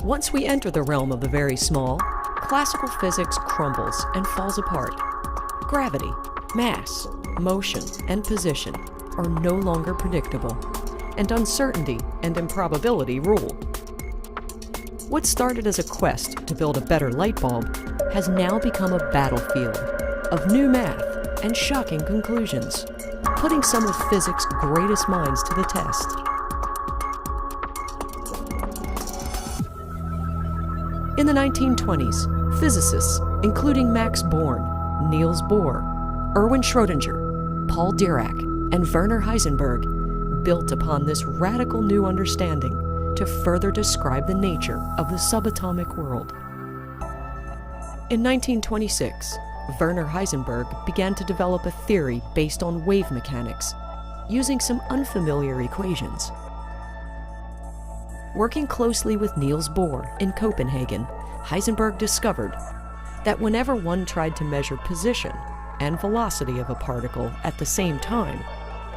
Once we enter the realm of the very small, classical physics crumbles and falls apart. Gravity, mass, motion, and position are no longer predictable, and uncertainty and improbability rule. What started as a quest to build a better light bulb has now become a battlefield of new math and shocking conclusions, putting some of physics' greatest minds to the test. In the 1920s, physicists, including Max Born, Niels Bohr, Erwin Schrödinger, Paul Dirac, and Werner Heisenberg, built upon this radical new understanding to further describe the nature of the subatomic world. In 1926, Werner Heisenberg began to develop a theory based on wave mechanics, using some unfamiliar equations. Working closely with Niels Bohr in Copenhagen, Heisenberg discovered that whenever one tried to measure position and velocity of a particle at the same time,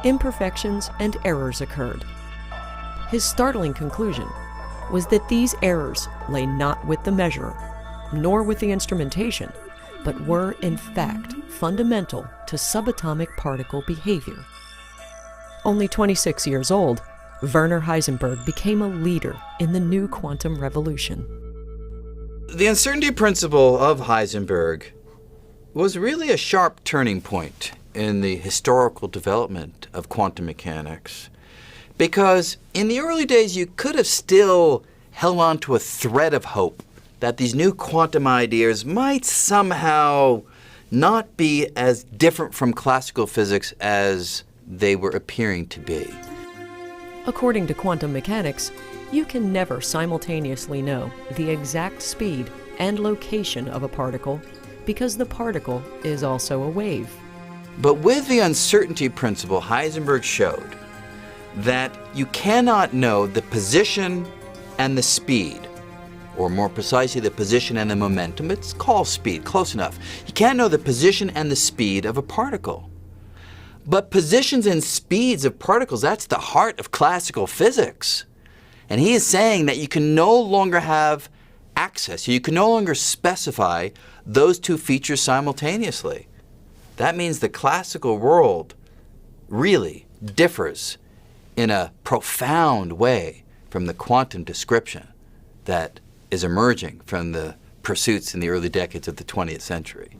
imperfections and errors occurred. His startling conclusion was that these errors lay not with the measurer, nor with the instrumentation, but were in fact fundamental to subatomic particle behavior. Only 26 years old, Werner Heisenberg became a leader in the new quantum revolution. The uncertainty principle of Heisenberg was really a sharp turning point in the historical development of quantum mechanics, because in the early days you could have still held on to a thread of hope that these new quantum ideas might somehow not be as different from classical physics as they were appearing to be. According to quantum mechanics, you can never simultaneously know the exact speed and location of a particle because the particle is also a wave. But with the uncertainty principle, Heisenberg showed that you cannot know the position and the speed, or more precisely, the position and the momentum. It's called speed, close enough. You can't know the position and the speed of a particle. But positions and speeds of particles, that's the heart of classical physics. And he is saying that you can no longer have access, you can no longer specify those two features simultaneously. That means the classical world really differs in a profound way from the quantum description that is emerging from the pursuits in the early decades of the 20th century.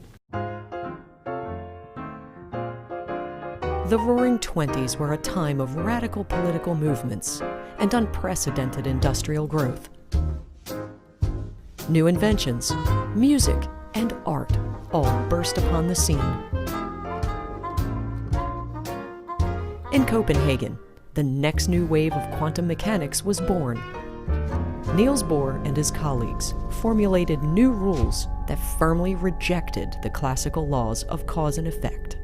The Roaring Twenties were a time of radical political movements and unprecedented industrial growth. New inventions, music, and art all burst upon the scene. In Copenhagen, the next new wave of quantum mechanics was born. Niels Bohr and his colleagues formulated new rules that firmly rejected the classical laws of cause and effect.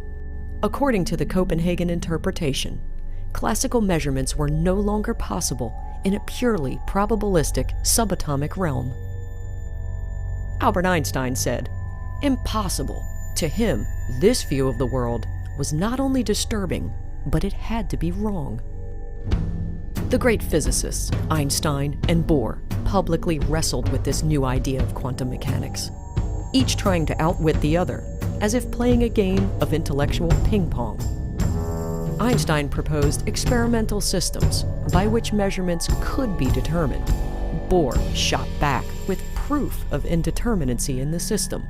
According to the Copenhagen interpretation, classical measurements were no longer possible in a purely probabilistic subatomic realm. Albert Einstein said, "Impossible." To him, this view of the world was not only disturbing, but it had to be wrong. The great physicists, Einstein and Bohr, publicly wrestled with this new idea of quantum mechanics, each trying to outwit the other, as if playing a game of intellectual ping-pong. Einstein proposed experimental systems by which measurements could be determined. Bohr shot back with proof of indeterminacy in the system.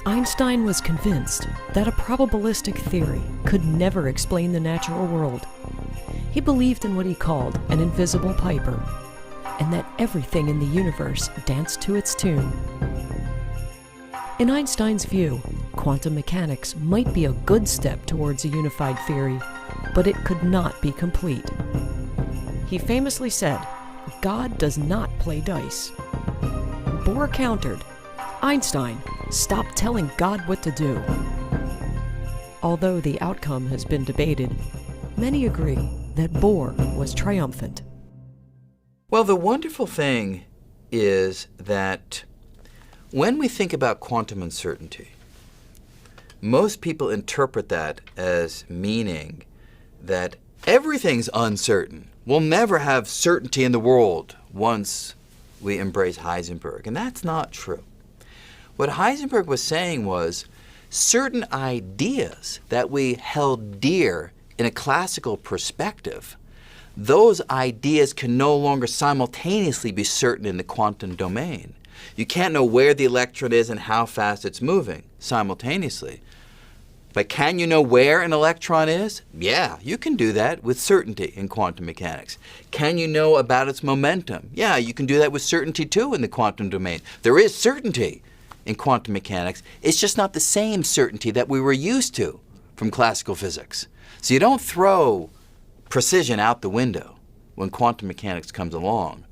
Einstein was convinced that a probabilistic theory could never explain the natural world. He believed in what he called an invisible piper, and that everything in the universe danced to its tune. In Einstein's view, quantum mechanics might be a good step towards a unified theory, but it could not be complete. He famously said, "God does not play dice." Bohr countered, "Einstein, stop telling God what to do." Although the outcome has been debated, many agree that Bohr was triumphant. Well, the wonderful thing is that when we think about quantum uncertainty, most people interpret that as meaning that everything's uncertain. We'll never have certainty in the world. once we embrace Heisenberg, and that's not true. What Heisenberg was saying was certain ideas that we held dear in a classical perspective, those ideas can no longer simultaneously be certain in the quantum domain. You can't know where the electron is and how fast it's moving simultaneously. But can you know where an electron is? Yeah, you can do that with certainty in quantum mechanics. Can you know about its momentum? Yeah, you can do that with certainty too in the quantum domain. There is certainty in quantum mechanics. It's just not the same certainty that we were used to from classical physics. So you don't throw precision out the window when quantum mechanics comes along.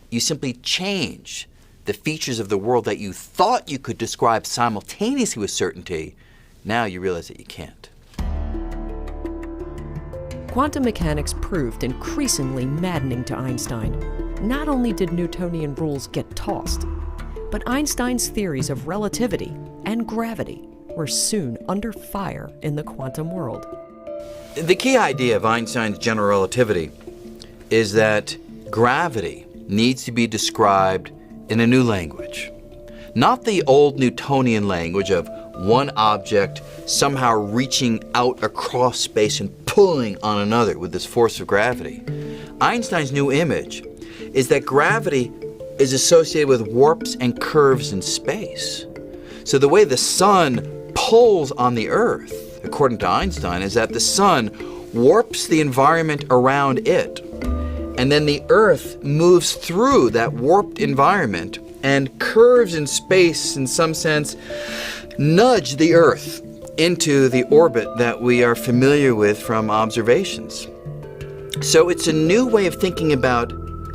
You simply change the features of the world that you thought you could describe simultaneously with certainty. Now you realize that you can't. Quantum mechanics proved increasingly maddening to Einstein. Not only did Newtonian rules get tossed, but Einstein's theories of relativity and gravity were soon under fire in the quantum world. The key idea of Einstein's general relativity is that gravity needs to be described in a new language. Not the old Newtonian language of one object somehow reaching out across space and pulling on another with this force of gravity. Einstein's new image is that gravity is associated with warps and curves in space. So the way the sun pulls on the Earth, according to Einstein, is that the sun warps the environment around it, and then the Earth moves through that warped environment, and curves in space, in some sense, nudge the Earth into the orbit that we are familiar with from observations. So it's a new way of thinking about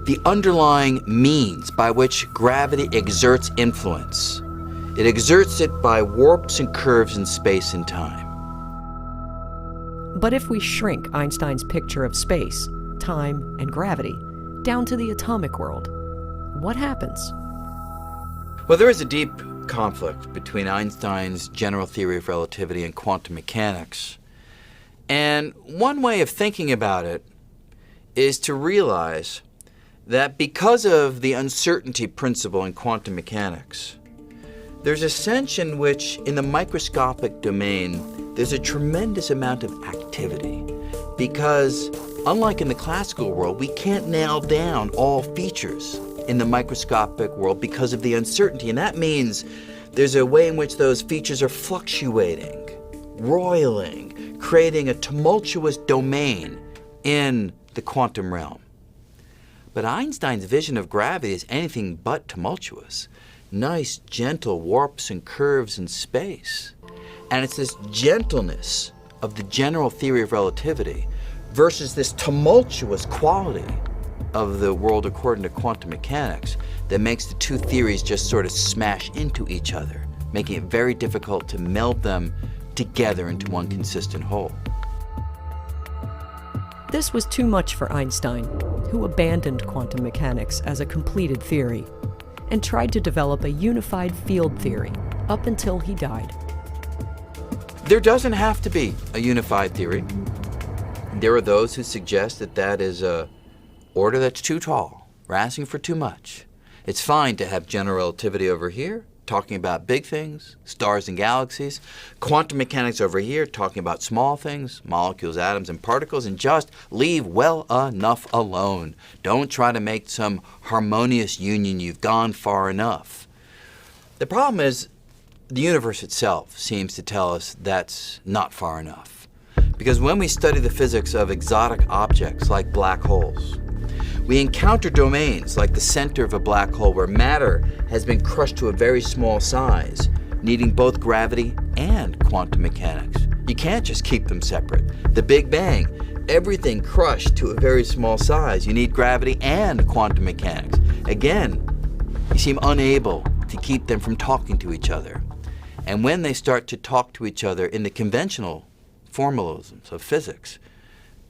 the underlying means by which gravity exerts influence. It exerts it by warps and curves in space and time. But if we shrink Einstein's picture of space, time, and gravity down to the atomic world, what happens? Well, there is a deep conflict between Einstein's general theory of relativity and quantum mechanics. And one way of thinking about it is to realize that because of the uncertainty principle in quantum mechanics, there's a sense in which, in the microscopic domain, there's a tremendous amount of activity. Because, unlike in the classical world, we can't nail down all features in the microscopic world because of the uncertainty. And that means there's a way in which those features are fluctuating, roiling, creating a tumultuous domain in the quantum realm. But Einstein's vision of gravity is anything but tumultuous. Nice, gentle warps and curves in space. And it's this gentleness of the general theory of relativity versus this tumultuous quality of the world according to quantum mechanics that makes the two theories just sort of smash into each other, making it very difficult to meld them together into one consistent whole. This was too much for Einstein, who abandoned quantum mechanics as a completed theory and tried to develop a unified field theory up until he died. There doesn't have to be a unified theory. There are those who suggest that that is a order that's too tall. We're asking for too much. It's fine to have general relativity over here, talking about big things, stars and galaxies, quantum mechanics over here, talking about small things, molecules, atoms, and particles, and just leave well enough alone. Don't try to make some harmonious union. You've gone far enough. The problem is the universe itself seems to tell us that's not far enough. Because when we study the physics of exotic objects like black holes, we encounter domains like the center of a black hole where matter has been crushed to a very small size, needing both gravity and quantum mechanics. You can't just keep them separate. The Big Bang, everything crushed to a very small size. You need gravity and quantum mechanics. Again, you seem unable to keep them from talking to each other. And when they start to talk to each other in the conventional formalisms of physics,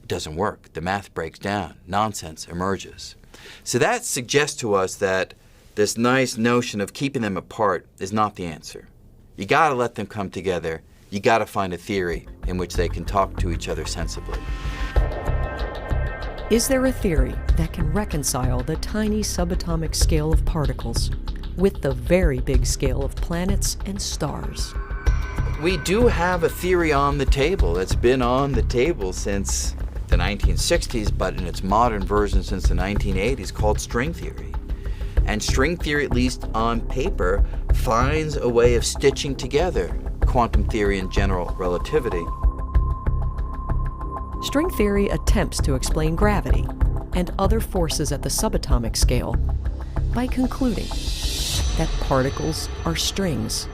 doesn't work. The math breaks down. Nonsense emerges. So that suggests to us that this nice notion of keeping them apart is not the answer. You got to let them come together. You got to find a theory in which they can talk to each other sensibly. Is there a theory that can reconcile the tiny subatomic scale of particles with the very big scale of planets and stars? We do have a theory on the table that's been on the table since the 1960s, but in its modern version since the 1980s, called string theory. And string theory, at least on paper, finds a way of stitching together quantum theory and general relativity. String theory attempts to explain gravity and other forces at the subatomic scale by concluding that particles are strings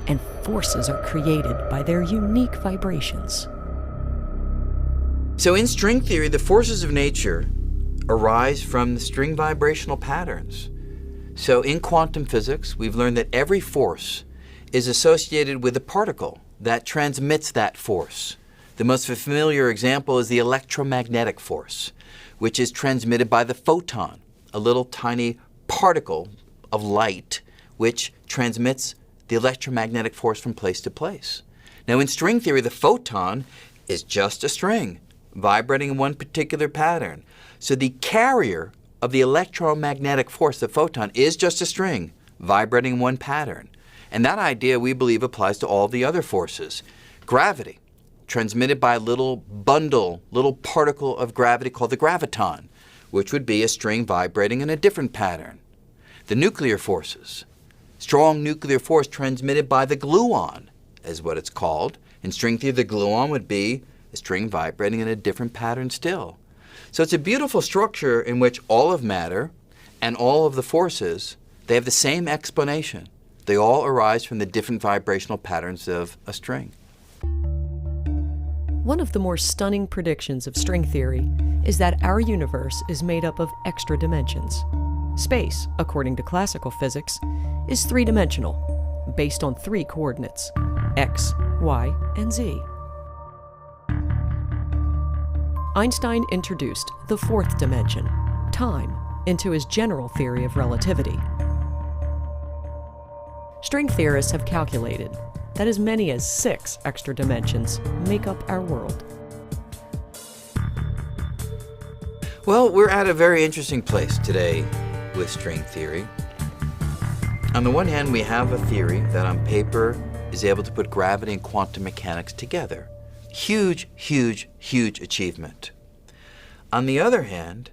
and forces are created by their unique vibrations. So in string theory, the forces of nature arise from the string vibrational patterns. So in quantum physics, we've learned that every force is associated with a particle that transmits that force. The most familiar example is the electromagnetic force, which is transmitted by the photon, a little tiny particle of light which transmits the electromagnetic force from place to place. Now in string theory, the photon is just a string vibrating in one particular pattern. So the carrier of the electromagnetic force, the photon, is just a string vibrating in one pattern. And that idea, we believe, applies to all the other forces. Gravity, transmitted by a little bundle, little particle of gravity called the graviton, which would be a string vibrating in a different pattern. The nuclear forces, strong nuclear force transmitted by the gluon, is what it's called. In string theory, the gluon would be a string vibrating in a different pattern still. So it's a beautiful structure in which all of matter and all of the forces, they have the same explanation. They all arise from the different vibrational patterns of a string. One of the more stunning predictions of string theory is that our universe is made up of extra dimensions. Space, according to classical physics, is three-dimensional, based on three coordinates, x, y, and z. Einstein introduced the fourth dimension, time, into his general theory of relativity. String theorists have calculated that as many as 6 extra dimensions make up our world. Well, we're at a very interesting place today with string theory. On the one hand, we have a theory that on paper is able to put gravity and quantum mechanics together. Huge, huge, huge achievement. On the other hand,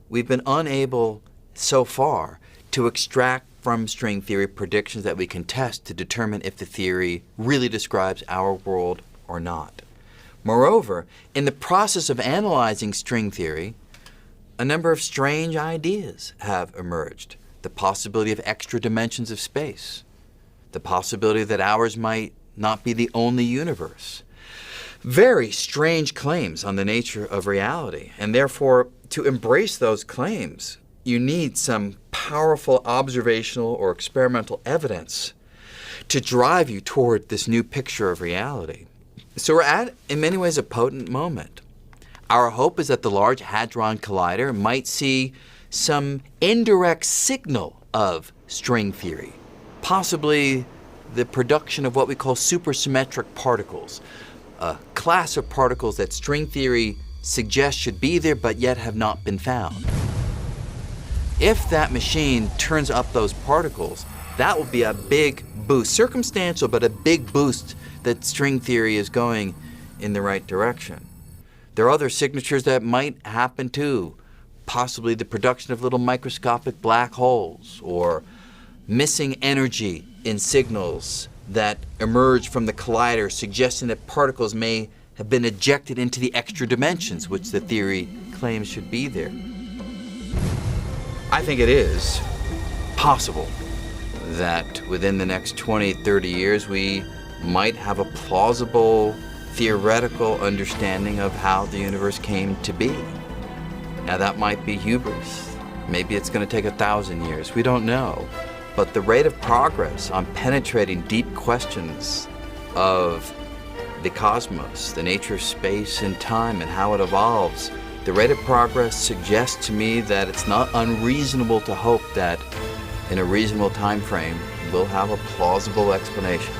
we've been unable so far to extract from string theory predictions that we can test to determine if the theory really describes our world or not. Moreover, in the process of analyzing string theory, a number of strange ideas have emerged. The possibility of extra dimensions of space, the possibility that ours might not be the only universe. Very strange claims on the nature of reality, and therefore, to embrace those claims, you need some powerful observational or experimental evidence to drive you toward this new picture of reality. So we're at, in many ways, a potent moment. Our hope is that the Large Hadron Collider might see some indirect signal of string theory, possibly the production of what we call supersymmetric particles, a class of particles that string theory suggests should be there but yet have not been found. If that machine turns up those particles, that will be a big boost, circumstantial, but a big boost that string theory is going in the right direction. There are other signatures that might happen too, possibly the production of little microscopic black holes or missing energy in signals that emerge from the collider, suggesting that particles may have been ejected into the extra dimensions, which the theory claims should be there. I think it is possible that within the next 20, 30 years we might have a plausible theoretical understanding of how the universe came to be. Now that might be hubris. Maybe it's going to take 1,000 years. We don't know. But the rate of progress on penetrating deep questions of the cosmos, the nature of space and time and how it evolves, the rate of progress suggests to me that it's not unreasonable to hope that in a reasonable time frame we'll have a plausible explanation.